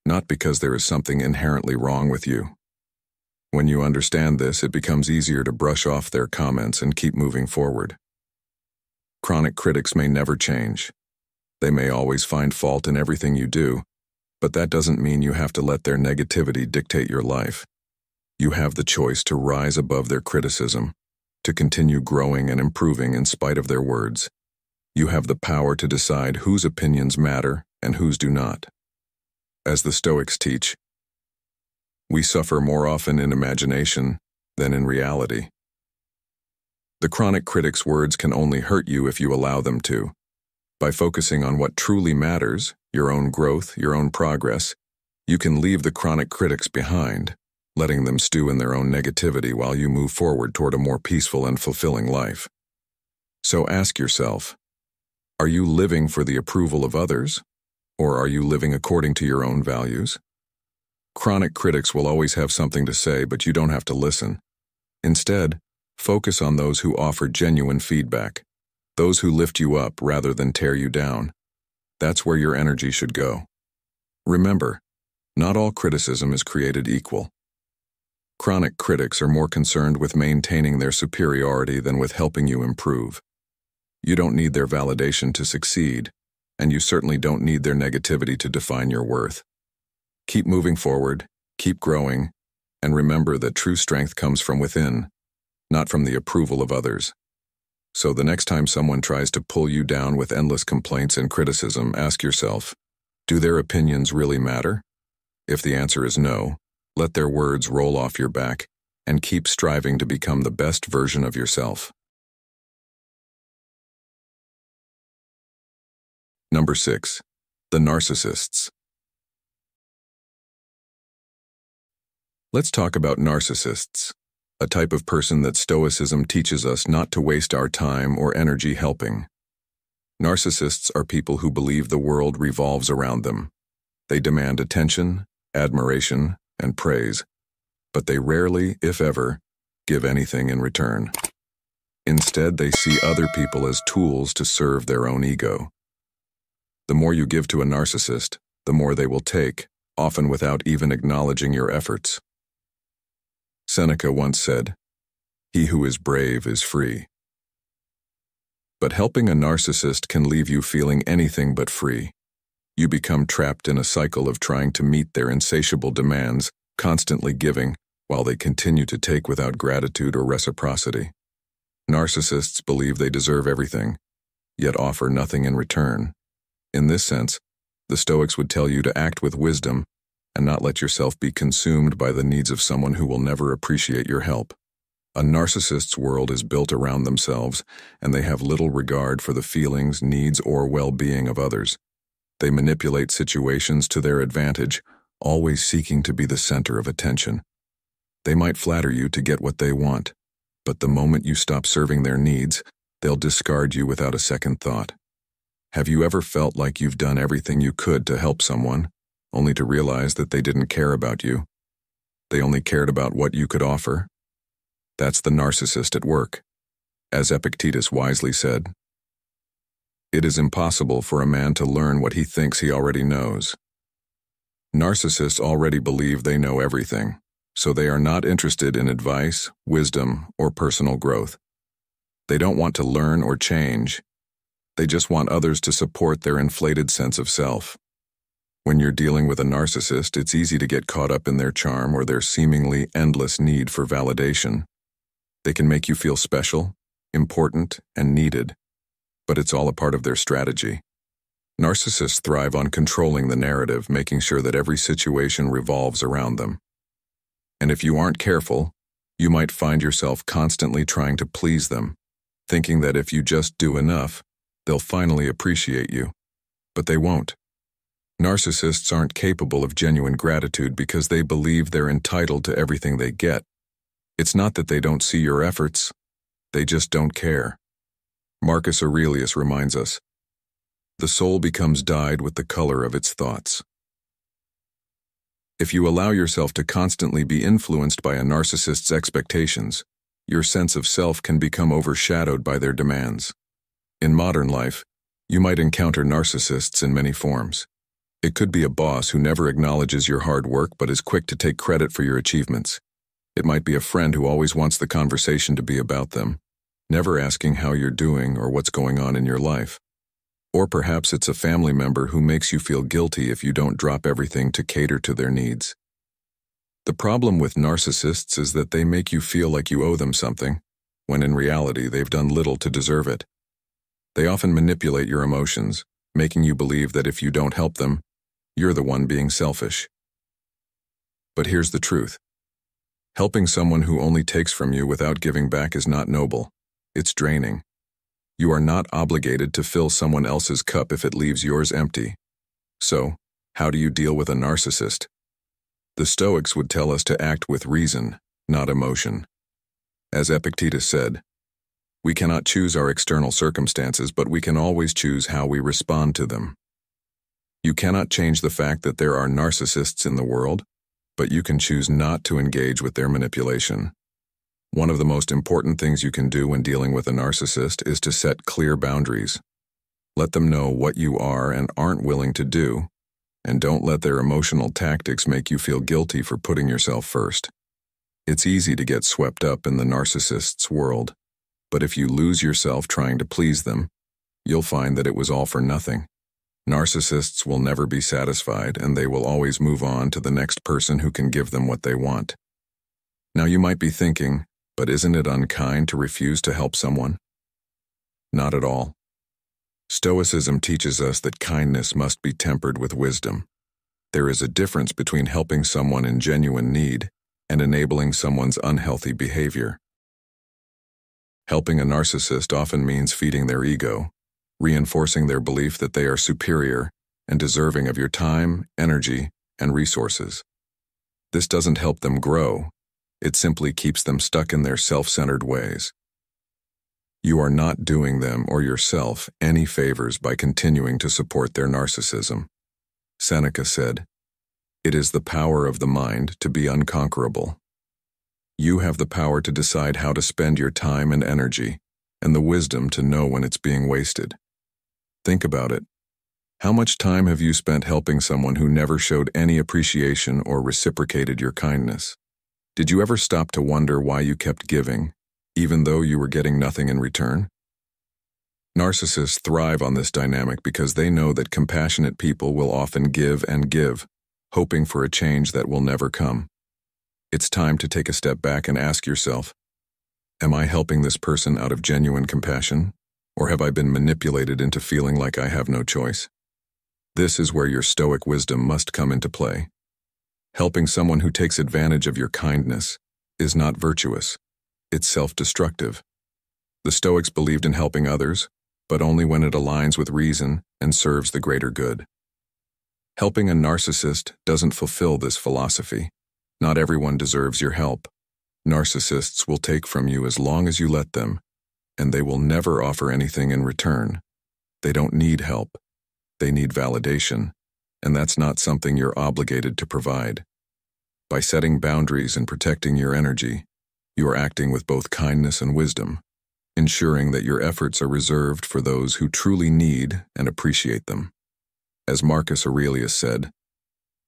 not because there is something inherently wrong with you. When you understand this, it becomes easier to brush off their comments and keep moving forward. Chronic critics may never change. They may always find fault in everything you do, but that doesn't mean you have to let their negativity dictate your life. You have the choice to rise above their criticism, to continue growing and improving in spite of their words. You have the power to decide whose opinions matter and whose do not. As the Stoics teach, we suffer more often in imagination than in reality. The chronic critic's words can only hurt you if you allow them to. By focusing on what truly matters, your own growth, your own progress, you can leave the chronic critics behind, letting them stew in their own negativity while you move forward toward a more peaceful and fulfilling life. So ask yourself, are you living for the approval of others, or are you living according to your own values? Chronic critics will always have something to say, but you don't have to listen. Instead, focus on those who offer genuine feedback, those who lift you up rather than tear you down. That's where your energy should go. Remember, not all criticism is created equal. Chronic critics are more concerned with maintaining their superiority than with helping you improve. You don't need their validation to succeed, and you certainly don't need their negativity to define your worth. Keep moving forward, keep growing, and remember that true strength comes from within, not from the approval of others. So the next time someone tries to pull you down with endless complaints and criticism, ask yourself, do their opinions really matter? If the answer is no, let their words roll off your back and keep striving to become the best version of yourself. Number 6. The Narcissists. Let's talk about narcissists, a type of person that Stoicism teaches us not to waste our time or energy helping. Narcissists are people who believe the world revolves around them. They demand attention, admiration, and praise, but they rarely, if ever, give anything in return. Instead, they see other people as tools to serve their own ego. The more you give to a narcissist, the more they will take, often without even acknowledging your efforts. Seneca once said, "He who is brave is free." But helping a narcissist can leave you feeling anything but free. You become trapped in a cycle of trying to meet their insatiable demands, constantly giving, while they continue to take without gratitude or reciprocity. Narcissists believe they deserve everything, yet offer nothing in return. In this sense, the Stoics would tell you to act with wisdom and not let yourself be consumed by the needs of someone who will never appreciate your help. A narcissist's world is built around themselves, and they have little regard for the feelings, needs, or well-being of others. They manipulate situations to their advantage, always seeking to be the center of attention. They might flatter you to get what they want, but the moment you stop serving their needs, they'll discard you without a second thought. Have you ever felt like you've done everything you could to help someone, only to realize that they didn't care about you? They only cared about what you could offer? That's the narcissist at work. As Epictetus wisely said, "It is impossible for a man to learn what he thinks he already knows." Narcissists already believe they know everything, so they are not interested in advice, wisdom, or personal growth. They don't want to learn or change. They just want others to support their inflated sense of self. When you're dealing with a narcissist, it's easy to get caught up in their charm or their seemingly endless need for validation. They can make you feel special, important, and needed, but it's all a part of their strategy. Narcissists thrive on controlling the narrative, making sure that every situation revolves around them. And if you aren't careful, you might find yourself constantly trying to please them, thinking that if you just do enough, they'll finally appreciate you. But they won't. Narcissists aren't capable of genuine gratitude because they believe they're entitled to everything they get. It's not that they don't see your efforts, they just don't care. Marcus Aurelius reminds us, "The soul becomes dyed with the color of its thoughts." If you allow yourself to constantly be influenced by a narcissist's expectations, your sense of self can become overshadowed by their demands. In modern life, you might encounter narcissists in many forms. It could be a boss who never acknowledges your hard work but is quick to take credit for your achievements. It might be a friend who always wants the conversation to be about them, never asking how you're doing or what's going on in your life. Or perhaps it's a family member who makes you feel guilty if you don't drop everything to cater to their needs. The problem with narcissists is that they make you feel like you owe them something, when in reality they've done little to deserve it. They often manipulate your emotions, making you believe that if you don't help them, you're the one being selfish. But here's the truth. Helping someone who only takes from you without giving back is not noble. It's draining. You are not obligated to fill someone else's cup if it leaves yours empty. So, how do you deal with a narcissist? The Stoics would tell us to act with reason, not emotion. As Epictetus said, "We cannot choose our external circumstances, but we can always choose how we respond to them." You cannot change the fact that there are narcissists in the world, but you can choose not to engage with their manipulation. One of the most important things you can do when dealing with a narcissist is to set clear boundaries. Let them know what you are and aren't willing to do, and don't let their emotional tactics make you feel guilty for putting yourself first. It's easy to get swept up in the narcissist's world, but if you lose yourself trying to please them, you'll find that it was all for nothing. Narcissists will never be satisfied, and they will always move on to the next person who can give them what they want. Now you might be thinking, but isn't it unkind to refuse to help someone? Not at all. Stoicism teaches us that kindness must be tempered with wisdom. There is a difference between helping someone in genuine need and enabling someone's unhealthy behavior. Helping a narcissist often means feeding their ego, reinforcing their belief that they are superior and deserving of your time, energy, and resources. This doesn't help them grow. It simply keeps them stuck in their self-centered ways. You are not doing them or yourself any favors by continuing to support their narcissism. Seneca said, "It is the power of the mind to be unconquerable." You have the power to decide how to spend your time and energy, and the wisdom to know when it's being wasted. Think about it. How much time have you spent helping someone who never showed any appreciation or reciprocated your kindness? Did you ever stop to wonder why you kept giving, even though you were getting nothing in return? Narcissists thrive on this dynamic because they know that compassionate people will often give and give, hoping for a change that will never come. It's time to take a step back and ask yourself, am I helping this person out of genuine compassion, or have I been manipulated into feeling like I have no choice? This is where your Stoic wisdom must come into play. Helping someone who takes advantage of your kindness is not virtuous. It's self-destructive. The Stoics believed in helping others, but only when it aligns with reason and serves the greater good. Helping a narcissist doesn't fulfill this philosophy. Not everyone deserves your help. Narcissists will take from you as long as you let them, and they will never offer anything in return. They don't need help. They need validation, and that's not something you're obligated to provide. By setting boundaries and protecting your energy, you are acting with both kindness and wisdom, ensuring that your efforts are reserved for those who truly need and appreciate them. As Marcus Aurelius said,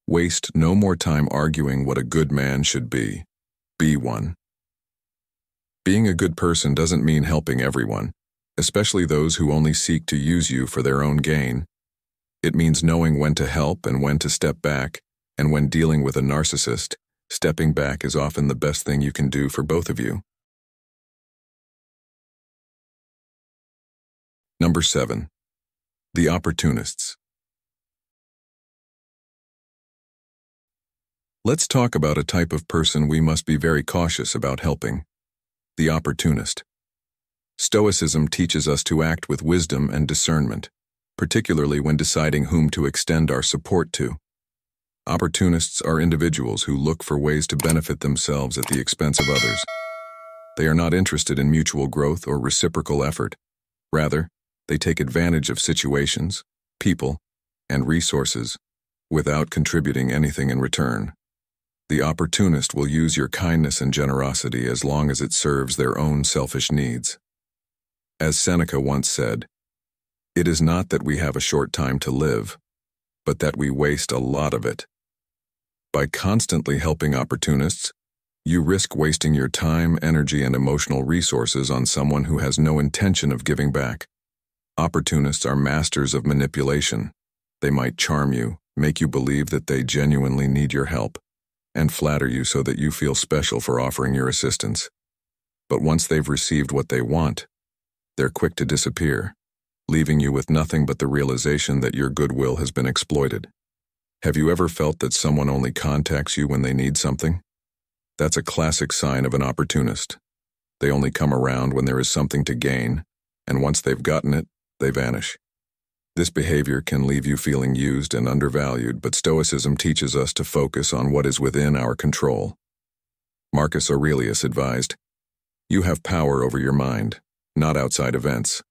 "Waste no more time arguing what a good man should be. Be one." Being a good person doesn't mean helping everyone, especially those who only seek to use you for their own gain. It means knowing when to help and when to step back, and when dealing with a narcissist, stepping back is often the best thing you can do for both of you. Number 7. The Opportunists. Let's talk about a type of person we must be very cautious about helping: the opportunist. Stoicism teaches us to act with wisdom and discernment, particularly when deciding whom to extend our support to. Opportunists are individuals who look for ways to benefit themselves at the expense of others. They are not interested in mutual growth or reciprocal effort. Rather, they take advantage of situations, people, and resources without contributing anything in return. The opportunist will use your kindness and generosity as long as it serves their own selfish needs. As Seneca once said, "It is not that we have a short time to live, but that we waste a lot of it." By constantly helping opportunists, you risk wasting your time, energy, and emotional resources on someone who has no intention of giving back. Opportunists are masters of manipulation. They might charm you, make you believe that they genuinely need your help, and flatter you so that you feel special for offering your assistance. But once they've received what they want, they're quick to disappear, leaving you with nothing but the realization that your goodwill has been exploited. Have you ever felt that someone only contacts you when they need something? That's a classic sign of an opportunist. They only come around when there is something to gain, and once they've gotten it, they vanish. This behavior can leave you feeling used and undervalued, but Stoicism teaches us to focus on what is within our control. Marcus Aurelius advised, "You have power over your mind, not outside events.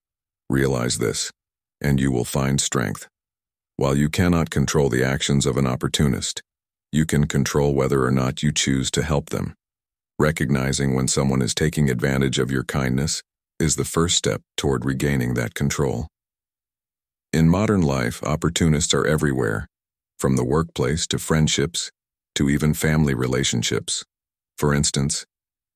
Realize this, and you will find strength." While you cannot control the actions of an opportunist, you can control whether or not you choose to help them. Recognizing when someone is taking advantage of your kindness is the first step toward regaining that control. In modern life, opportunists are everywhere, from the workplace to friendships, to even family relationships. For instance,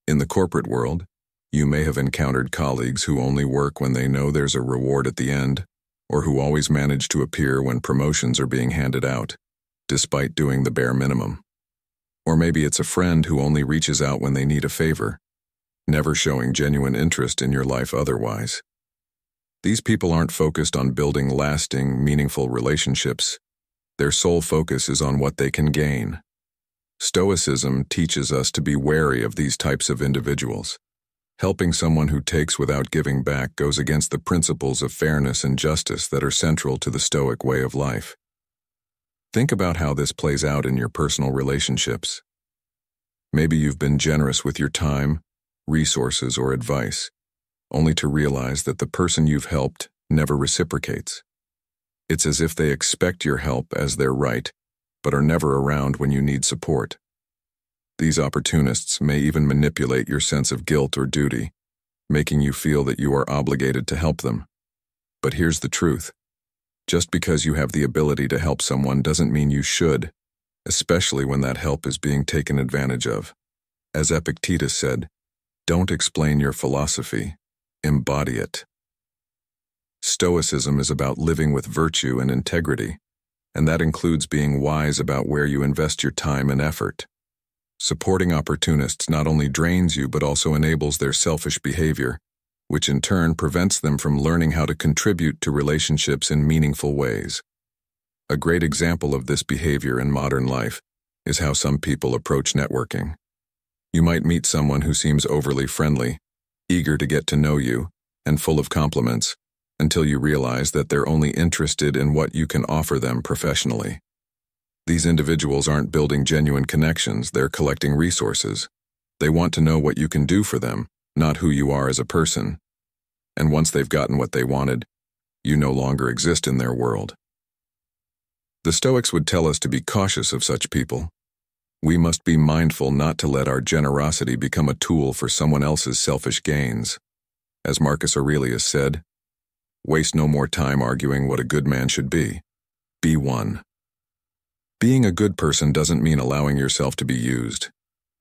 in the corporate world, you may have encountered colleagues who only work when they know there's a reward at the end, or who always manage to appear when promotions are being handed out, despite doing the bare minimum. Or maybe it's a friend who only reaches out when they need a favor, never showing genuine interest in your life otherwise. These people aren't focused on building lasting, meaningful relationships. Their sole focus is on what they can gain. Stoicism teaches us to be wary of these types of individuals. Helping someone who takes without giving back goes against the principles of fairness and justice that are central to the Stoic way of life. Think about how this plays out in your personal relationships. Maybe you've been generous with your time, resources, or advice, only to realize that the person you've helped never reciprocates. It's as if they expect your help as their right, but are never around when you need support. These opportunists may even manipulate your sense of guilt or duty, making you feel that you are obligated to help them. But here's the truth. Just because you have the ability to help someone doesn't mean you should, especially when that help is being taken advantage of. As Epictetus said, "Don't explain your philosophy, embody it." Stoicism is about living with virtue and integrity, and that includes being wise about where you invest your time and effort. Supporting opportunists not only drains you but also enables their selfish behavior, which in turn prevents them from learning how to contribute to relationships in meaningful ways. A great example of this behavior in modern life is how some people approach networking. You might meet someone who seems overly friendly, eager to get to know you, and full of compliments, until you realize that they're only interested in what you can offer them professionally. These individuals aren't building genuine connections, they're collecting resources. They want to know what you can do for them, not who you are as a person. And once they've gotten what they wanted, you no longer exist in their world. The Stoics would tell us to be cautious of such people. We must be mindful not to let our generosity become a tool for someone else's selfish gains. As Marcus Aurelius said, "Waste no more time arguing what a good man should be. Be one." Being a good person doesn't mean allowing yourself to be used.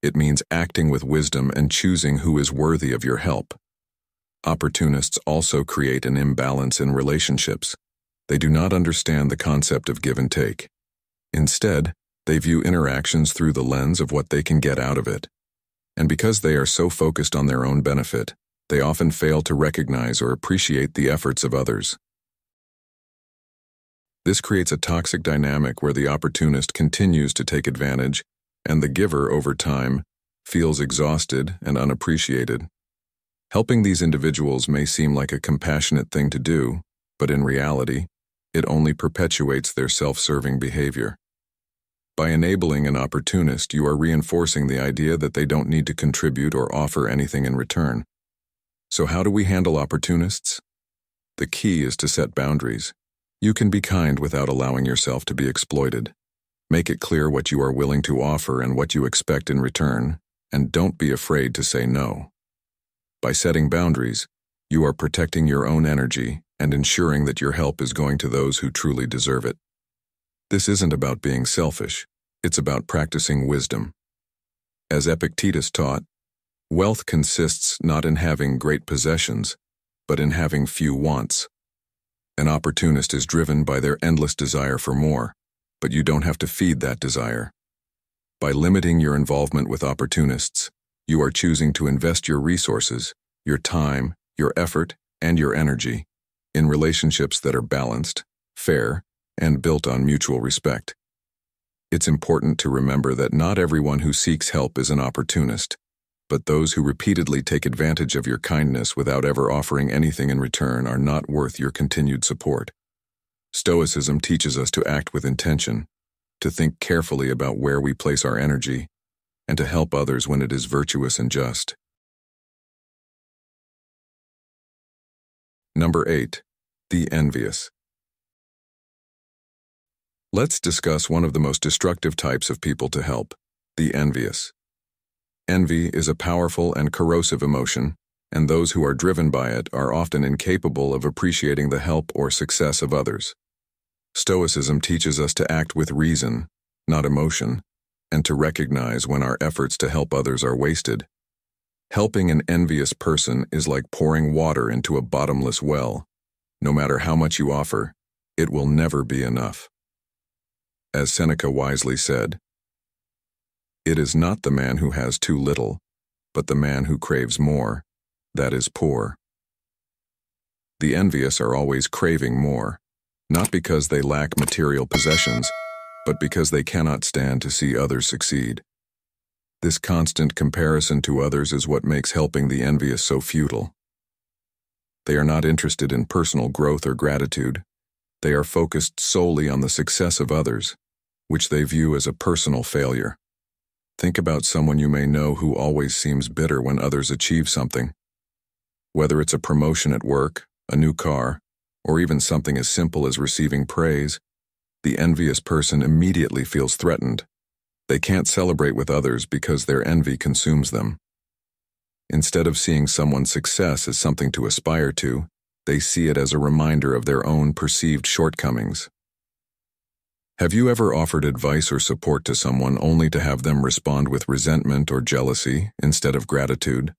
It means acting with wisdom and choosing who is worthy of your help. Opportunists also create an imbalance in relationships. They do not understand the concept of give and take. Instead, they view interactions through the lens of what they can get out of it. And because they are so focused on their own benefit, they often fail to recognize or appreciate the efforts of others. This creates a toxic dynamic where the opportunist continues to take advantage, and the giver, over time, feels exhausted and unappreciated. Helping these individuals may seem like a compassionate thing to do, but in reality, it only perpetuates their self-serving behavior. By enabling an opportunist, you are reinforcing the idea that they don't need to contribute or offer anything in return. So how do we handle opportunists? The key is to set boundaries. You can be kind without allowing yourself to be exploited. Make it clear what you are willing to offer and what you expect in return, and don't be afraid to say no. By setting boundaries, you are protecting your own energy and ensuring that your help is going to those who truly deserve it. This isn't about being selfish, it's about practicing wisdom. As Epictetus taught, wealth consists not in having great possessions, but in having few wants. An opportunist is driven by their endless desire for more, but you don't have to feed that desire. By limiting your involvement with opportunists, you are choosing to invest your resources, your time, your effort, and your energy in relationships that are balanced, fair, and built on mutual respect. It's important to remember that not everyone who seeks help is an opportunist, but those who repeatedly take advantage of your kindness without ever offering anything in return are not worth your continued support. Stoicism teaches us to act with intention, to think carefully about where we place our energy, and to help others when it is virtuous and just. Number 8. The Envious. Let's discuss one of the most destructive types of people to help, the envious. Envy is a powerful and corrosive emotion, and those who are driven by it are often incapable of appreciating the help or success of others. Stoicism teaches us to act with reason, not emotion, and to recognize when our efforts to help others are wasted. Helping an envious person is like pouring water into a bottomless well. No matter how much you offer, it will never be enough. As Seneca wisely said, "It is not the man who has too little, but the man who craves more, that is poor." The envious are always craving more, not because they lack material possessions, but because they cannot stand to see others succeed. This constant comparison to others is what makes helping the envious so futile. They are not interested in personal growth or gratitude. They are focused solely on the success of others, which they view as a personal failure. Think about someone you may know who always seems bitter when others achieve something. Whether it's a promotion at work, a new car, or even something as simple as receiving praise, the envious person immediately feels threatened. They can't celebrate with others because their envy consumes them. Instead of seeing someone's success as something to aspire to, they see it as a reminder of their own perceived shortcomings. Have you ever offered advice or support to someone only to have them respond with resentment or jealousy instead of gratitude?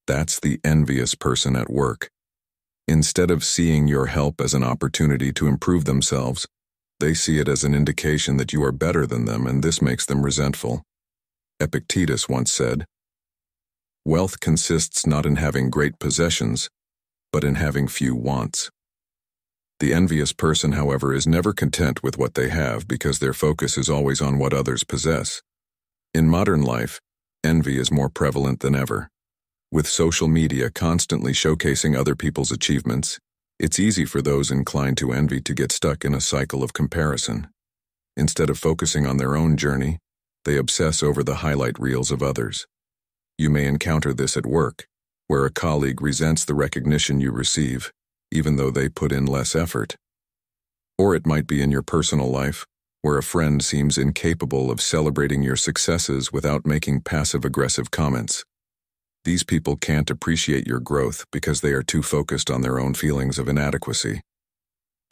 That's the envious person at work. Instead of seeing your help as an opportunity to improve themselves, they see it as an indication that you are better than them, and this makes them resentful. Epictetus once said, "Wealth consists not in having great possessions, but in having few wants." The envious person, however, is never content with what they have because their focus is always on what others possess. In modern life, Envy is more prevalent than ever. With social media constantly showcasing other people's achievements, it's easy for those inclined to envy to get stuck in a cycle of comparison. Instead of focusing on their own journey, they obsess over the highlight reels of others. You may encounter this at work, where a colleague resents the recognition you receive, even though they put in less effort. Or it might be in your personal life, where a friend seems incapable of celebrating your successes without making passive-aggressive comments. These people can't appreciate your growth because they are too focused on their own feelings of inadequacy.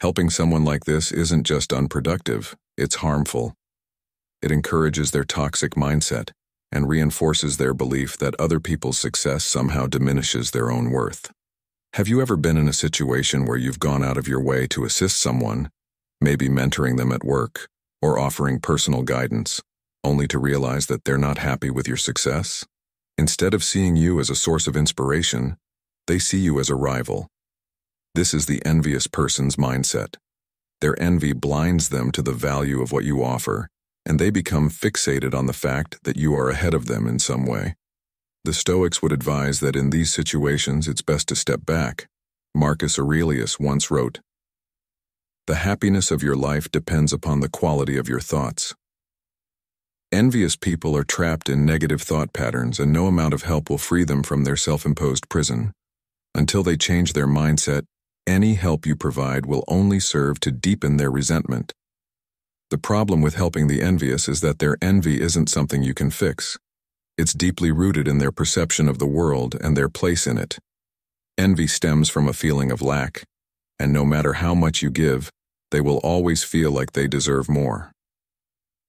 Helping someone like this isn't just unproductive, it's harmful. It encourages their toxic mindset and reinforces their belief that other people's success somehow diminishes their own worth. Have you ever been in a situation where you've gone out of your way to assist someone, maybe mentoring them at work or offering personal guidance, only to realize that they're not happy with your success? Instead of seeing you as a source of inspiration, they see you as a rival. This is the envious person's mindset. Their envy blinds them to the value of what you offer, and they become fixated on the fact that you are ahead of them in some way. The Stoics would advise that in these situations it's best to step back. Marcus Aurelius once wrote, "The happiness of your life depends upon the quality of your thoughts." Envious people are trapped in negative thought patterns, and no amount of help will free them from their self-imposed prison. Until they change their mindset, any help you provide will only serve to deepen their resentment. The problem with helping the envious is that their envy isn't something you can fix. It's deeply rooted in their perception of the world and their place in it. Envy stems from a feeling of lack, and no matter how much you give, they will always feel like they deserve more.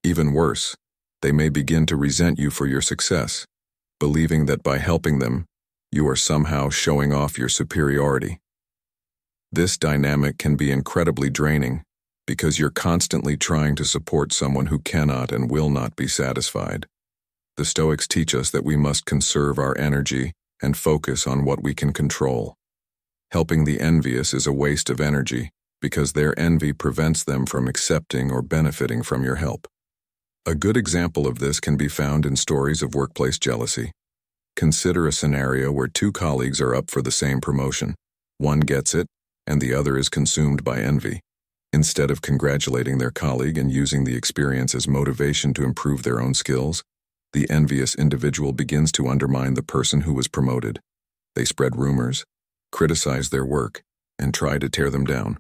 Even worse, they may begin to resent you for your success, believing that by helping them, you are somehow showing off your superiority. This dynamic can be incredibly draining because you're constantly trying to support someone who cannot and will not be satisfied. The Stoics teach us that we must conserve our energy and focus on what we can control. Helping the envious is a waste of energy because their envy prevents them from accepting or benefiting from your help. A good example of this can be found in stories of workplace jealousy. Consider a scenario where two colleagues are up for the same promotion. One gets it, and the other is consumed by envy. Instead of congratulating their colleague and using the experience as motivation to improve their own skills, the envious individual begins to undermine the person who was promoted. They spread rumors, criticize their work, and try to tear them down,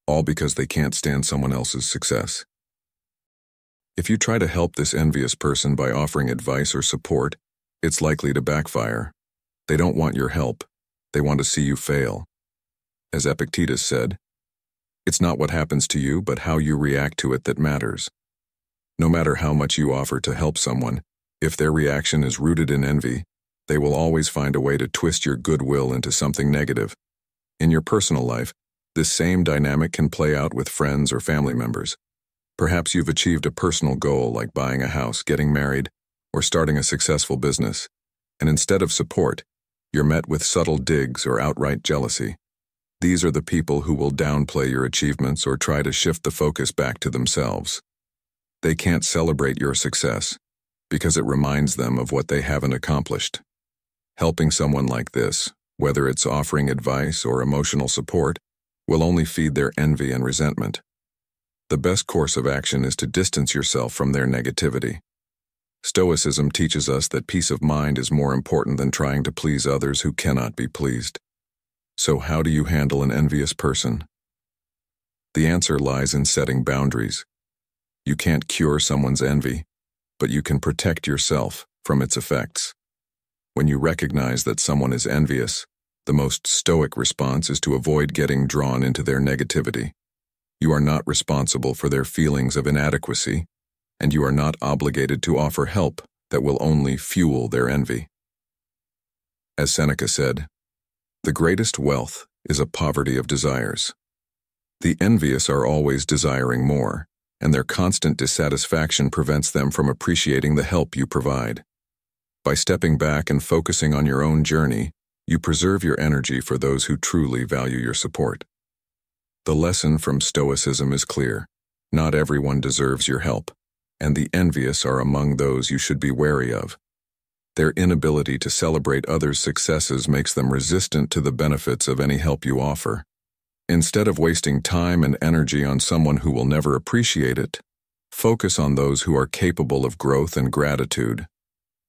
all because they can't stand someone else's success. If you try to help this envious person by offering advice or support, it's likely to backfire. They don't want your help. They want to see you fail. As Epictetus said, "It's not what happens to you, but how you react to it that matters." No matter how much you offer to help someone, if their reaction is rooted in envy, they will always find a way to twist your goodwill into something negative. In your personal life, this same dynamic can play out with friends or family members. Perhaps you've achieved a personal goal like buying a house, getting married, or starting a successful business, and instead of support, you're met with subtle digs or outright jealousy. These are the people who will downplay your achievements or try to shift the focus back to themselves. They can't celebrate your success because it reminds them of what they haven't accomplished. Helping someone like this, whether it's offering advice or emotional support, will only feed their envy and resentment. The best course of action is to distance yourself from their negativity. Stoicism teaches us that peace of mind is more important than trying to please others who cannot be pleased. So how do you handle an envious person? The answer lies in setting boundaries. You can't cure someone's envy, but you can protect yourself from its effects. When you recognize that someone is envious, the most stoic response is to avoid getting drawn into their negativity. You are not responsible for their feelings of inadequacy, and you are not obligated to offer help that will only fuel their envy. As Seneca said, "The greatest wealth is a poverty of desires." The envious are always desiring more, and their constant dissatisfaction prevents them from appreciating the help you provide. By stepping back and focusing on your own journey, you preserve your energy for those who truly value your support. The lesson from Stoicism is clear. Not everyone deserves your help, and the envious are among those you should be wary of. Their inability to celebrate others' successes makes them resistant to the benefits of any help you offer. Instead of wasting time and energy on someone who will never appreciate it, focus on those who are capable of growth and gratitude.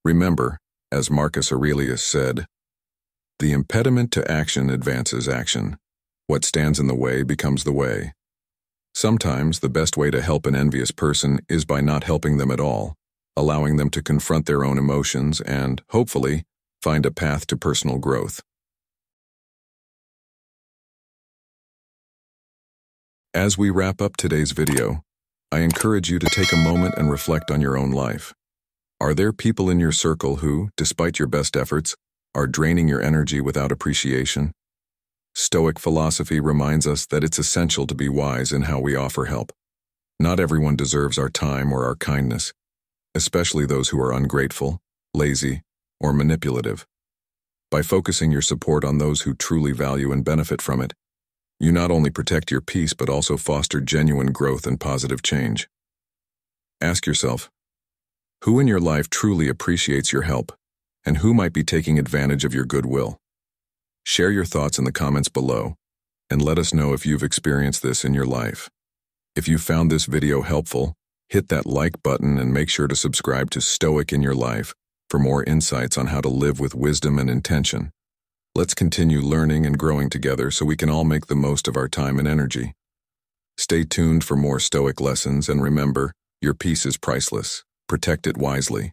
Remember, as Marcus Aurelius said, "The impediment to action advances action. What stands in the way becomes the way." Sometimes the best way to help an envious person is by not helping them at all, allowing them to confront their own emotions and, hopefully, find a path to personal growth. As we wrap up today's video, I encourage you to take a moment and reflect on your own life. Are there people in your circle who, despite your best efforts, are draining your energy without appreciation? Stoic philosophy reminds us that it's essential to be wise in how we offer help. Not everyone deserves our time or our kindness, especially those who are ungrateful, lazy, or manipulative. By focusing your support on those who truly value and benefit from it, you not only protect your peace but also foster genuine growth and positive change. Ask yourself, who in your life truly appreciates your help, and who might be taking advantage of your goodwill? Share your thoughts in the comments below, and let us know if you've experienced this in your life. If you found this video helpful, hit that like button and make sure to subscribe to Stoic in Your Life for more insights on how to live with wisdom and intention. Let's continue learning and growing together so we can all make the most of our time and energy. Stay tuned for more Stoic lessons, and remember, your peace is priceless. Protect it wisely.